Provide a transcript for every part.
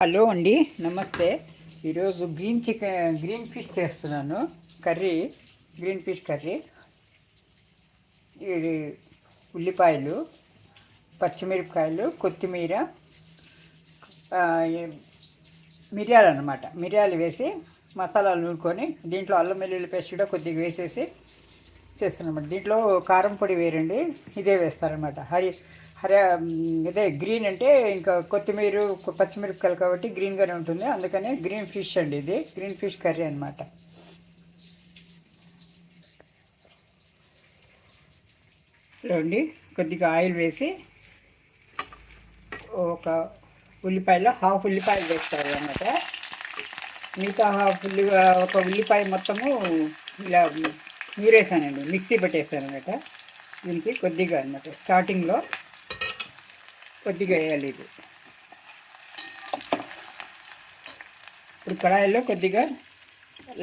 Hello అండి, నమస్తే. ఈరోజు గ్రీన్ ఫిష్ చేస్తున్నాను. Curry, green fish curry. ఇది ఉల్లిపాయలు, పచ్చిమిరపకాయలు, కొత్తిమీర, మిరియాలు అన్నమాట. మిరియాలు వేసి మసాలాలు నూరుకొని దీంట్లో అల్లం వెల్లుల్లి పేస్ట్ కూడా కొద్దిగా వేసేసి చేస్తున్నమాట. దీంట్లో కారం పొడి వేరండి, ఇదే వేస్తారనమాట. ఇదే గ్రీన్ అంటే ఇంకా కొత్తిమీర, పచ్చిమిరపకాయలు కాబట్టి గ్రీన్గానే ఉంటుంది. అందుకనే గ్రీన్ ఫిష్ అండి, ఇది గ్రీన్ ఫిష్ కర్రీ అనమాట. చూడండి, కొద్దిగా ఆయిల్ వేసి ఒక హాఫ్ ఉల్లిపాయలు వేస్తారు అన్నమాట. మిగతా ఒక ఉల్లిపాయ మొత్తము ఇలా నూరేసానండి, మిక్సీ పెట్టేస్తాను అనమాట. దీనికి కొద్దిగా అనమాట స్టార్టింగ్లో కొద్దిగా వేయాలి. ఇది ఇప్పుడు కడాయిలో కొద్దిగా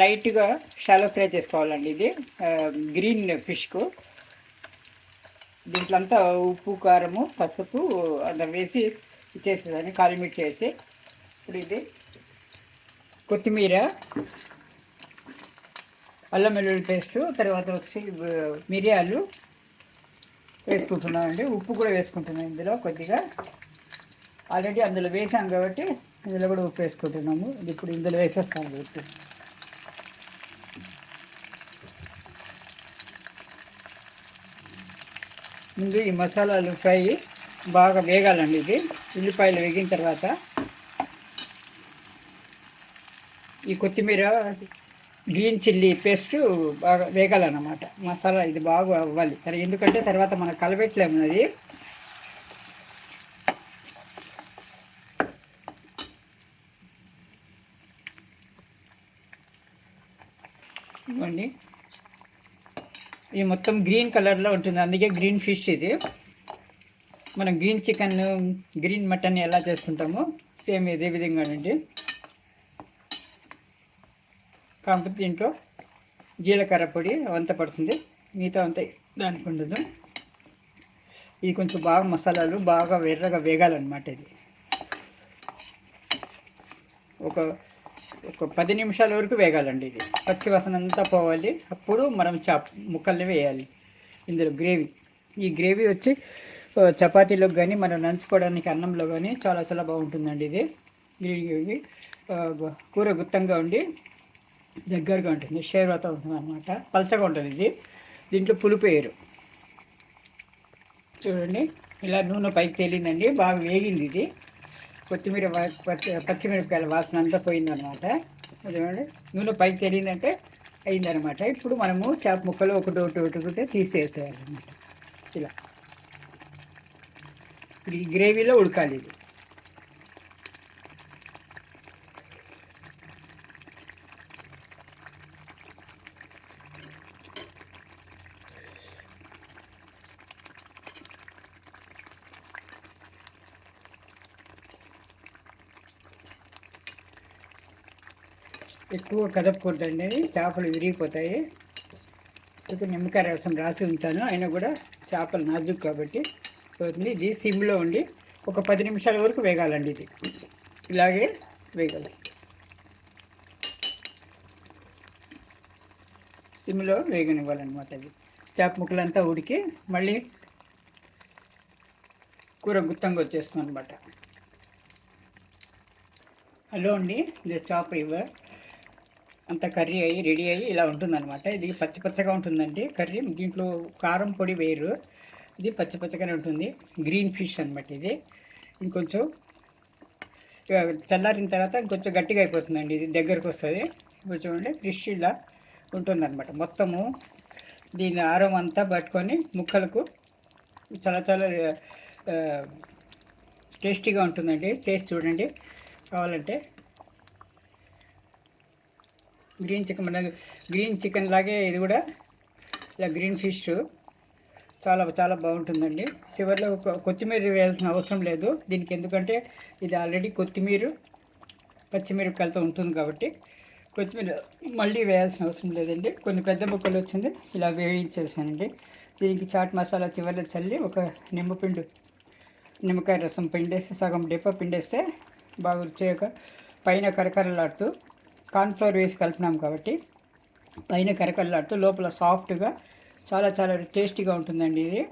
లైట్గా షాలో ఫ్రై చేసుకోవాలండి. ఇది గ్రీన్ ఫిష్కు దీంట్లో అంతా ఉప్పు, కారము, పసుపు అంతా వేసి చేసేదాన్ని కాలిమిట్ చేసి, ఇప్పుడు ఇది కొత్తిమీర, అల్లం వెల్లుల్లి పేస్టు, తర్వాత వచ్చి మిరియాలు వేసుకుంటున్నామండి. ఉప్పు కూడా వేసుకుంటున్నాం ఇందులో కొద్దిగా. ఆల్రెడీ అందులో వేసాం కాబట్టి ఇందులో కూడా ఉప్పు వేసుకుంటున్నాము. ఇప్పుడు ఇందులో వేసేస్తాము ఉప్పు. ముందు ఈ మసాలాలు ఫ్రై బాగా వేగాలండి. ఇది ఉల్లిపాయలు వేగిన తర్వాత ఈ కొత్తిమీర, గ్రీన్ చిల్లీ పేస్ట్ బాగా వేగాలన్నమాట. మసాలా ఇది బాగా అవ్వాలి, ఎందుకంటే తర్వాత మనం కలబెట్టలేము. అది ఇవ్వండి, ఇది మొత్తం గ్రీన్ కలర్లో ఉంటుంది, అందుకే గ్రీన్ ఫిష్. ఇది మనం గ్రీన్ చికెన్, గ్రీన్ మటన్ ఎలా చేసుకుంటామో సేమ్ ఇదే విధంగానండి. కాకపోతే దీంట్లో జీలకర్ర పొడి అంత పడుతుంది, మిగతా అంతా దానికి ఉండదు. ఇది కొంచెం బాగా మసాలాలు బాగా ఎర్రగా వేగాలన్నమాట. ఇది ఒక 10 నిమిషాల వరకు వేగాలండి. ఇది పచ్చి వాసన అంతా పోవాలి. అప్పుడు మనం ముక్కల్ని వేయాలి ఇందులో. ఈ గ్రేవీ వచ్చి చపాతీలోకి కానీ మనం నంచుకోవడానికి అన్నంలో కానీ చాలా చాలా బాగుంటుందండి. ఇది కూర గుత్తంగా ఉండి దగ్గరగా ఉంటుంది, షేర్వాతో ఉంటుంది అనమాట. పలచగా ఉంటుంది ఇది. దీంట్లో పులుపు వేయరు. చూడండి, ఇలా నూనె పైకి తేలిందండి, బాగా వేగింది. ఇది కొత్తిమీర, పచ్చిమిరపకాయల వాసన అంతా పోయిందనమాట. చూడండి, నూనె పైకి తేలిందంటే అయిందనమాట. ఇప్పుడు మనము చేప ముక్కలు ఒకటి తీసేసేయాలన్నమాట. ఇలా ఈ గ్రేవీలో ఉడకాలి. ఇది ఎక్కువ కదపకూడదండి, చేపలు విరిగిపోతాయి. ఇప్పుడు నిమ్మకాయ రసం రాసి ఉంచాను, అయినా కూడా చేపలు నాజుకు కాబట్టి పోతుంది. ఇది సిమ్లో ఉండి ఒక 10 నిమిషాల వరకు వేగాలండి. ఇది ఇలాగే వేగాలి, సిమ్లో వేగనివ్వాలన్నమాట. ఇది చేప ముక్కలంతా ఉడికి మళ్ళీ కూర గుత్తంగా వచ్చేస్తుంది అనమాట. హలో అండి, ఇది చేప అంత కర్రీ అయ్యి రెడీ అయ్యి ఇలా ఉంటుందన్నమాట. ఇది పచ్చగా ఉంటుందండి కర్రీ. దీంట్లో కారం పొడి వేరు, ఇది పచ్చగానే ఉంటుంది. గ్రీన్ ఫిష్ అనమాట. ఇది ఇంకొంచెం చల్లారిన తర్వాత ఇంకొంచెం గట్టిగా అయిపోతుందండి. ఇది దగ్గరకు వస్తుంది. ఇప్పుడు చూడండి, ఫిష్ ఇలా ఉంటుందన్నమాట. మొత్తము దీని ఆరం అంతా పట్టుకొని ముక్కలకు చాలా చాలా టేస్టీగా ఉంటుందండి. చేసి చూడండి కావాలంటే. గ్రీన్ చికెన్ లాగే ఇది కూడా ఇలా గ్రీన్ ఫిష్ చాలా చాలా బాగుంటుందండి. చివరిలో కొత్తిమీర వేయాల్సిన అవసరం లేదు దీనికి, ఎందుకంటే ఇది ఆల్రెడీ కొత్తిమీర, పచ్చిమిరపకాయలతో ఉంటుంది కాబట్టి కొత్తిమీర మళ్ళీ వేయాల్సిన అవసరం లేదండి. కొన్ని పెద్ద ముక్కలు వచ్చింది, ఇలా వేయించేసానండి. దీనికి చాట్ మసాలా చివరిలో చల్లి ఒక నిమ్మకాయ రసం పిండేసి, సగం డిప్ప పిండేస్తే బాగా వచ్చాక పైన కరకరలాడుతూ కార్న్ఫ్లవర్ వేసి కలిపినాం కాబట్టి పైన కరకరలాడుతూ లోపల సాఫ్ట్గా చాలా చాలా టేస్టీగా ఉంటుందండి ఇది.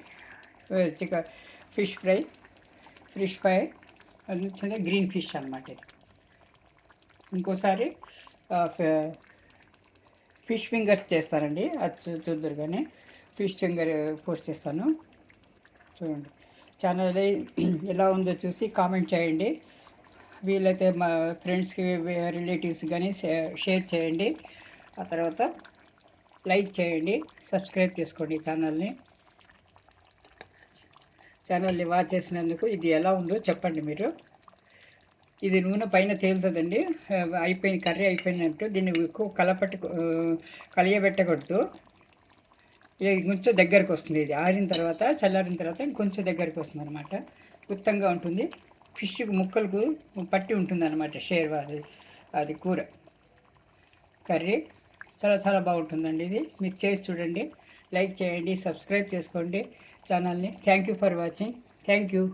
చికెన్ ఫిష్ ఫ్రై అది చిన్న గ్రీన్ ఫిష్ అనమాట. ఇంకోసారి ఫిష్ ఫింగర్స్ చేస్తానండి, అది చూద్దరు కానీ ఫిష్ ఫింగర్ పోస్ట్ చేస్తాను చూడండి. ఛానల్ ఎలా ఉందో చూసి కామెంట్ చేయండి. వీలైతే మా ఫ్రెండ్స్కి రిలేటివ్స్ కానీ షేర్ చేయండి. ఆ తర్వాత లైక్ చేయండి, సబ్స్క్రైబ్ చేసుకోండి ఛానల్ని వాచ్ చేసినందుకు. ఇది ఎలా ఉందో చెప్పండి మీరు. ఇది నూనె పైన తేలుతుందండి. అయిపోయింది, కర్రీ అయిపోయినట్టు. దీన్ని ఎక్కువ కలియబెట్టకూడదు. ఇది కొంచెం దగ్గరకు వస్తుంది. ఇది ఆరిన తర్వాత, చల్లారిన తర్వాత ఇంకొంచెం దగ్గరికి వస్తుంది అనమాట. గుత్తంగా ఉంటుంది. ఫిష్కు ముక్కలకు పట్టి ఉంటుంది అనమాట. అది కూర కర్రీ చాలా చాలా బాగుంటుందండి. ఇది మీరు చేసి చూడండి, లైక్ చేయండి, సబ్స్క్రైబ్ చేసుకోండి ఛానల్ని. Thank you for watching. Thank you.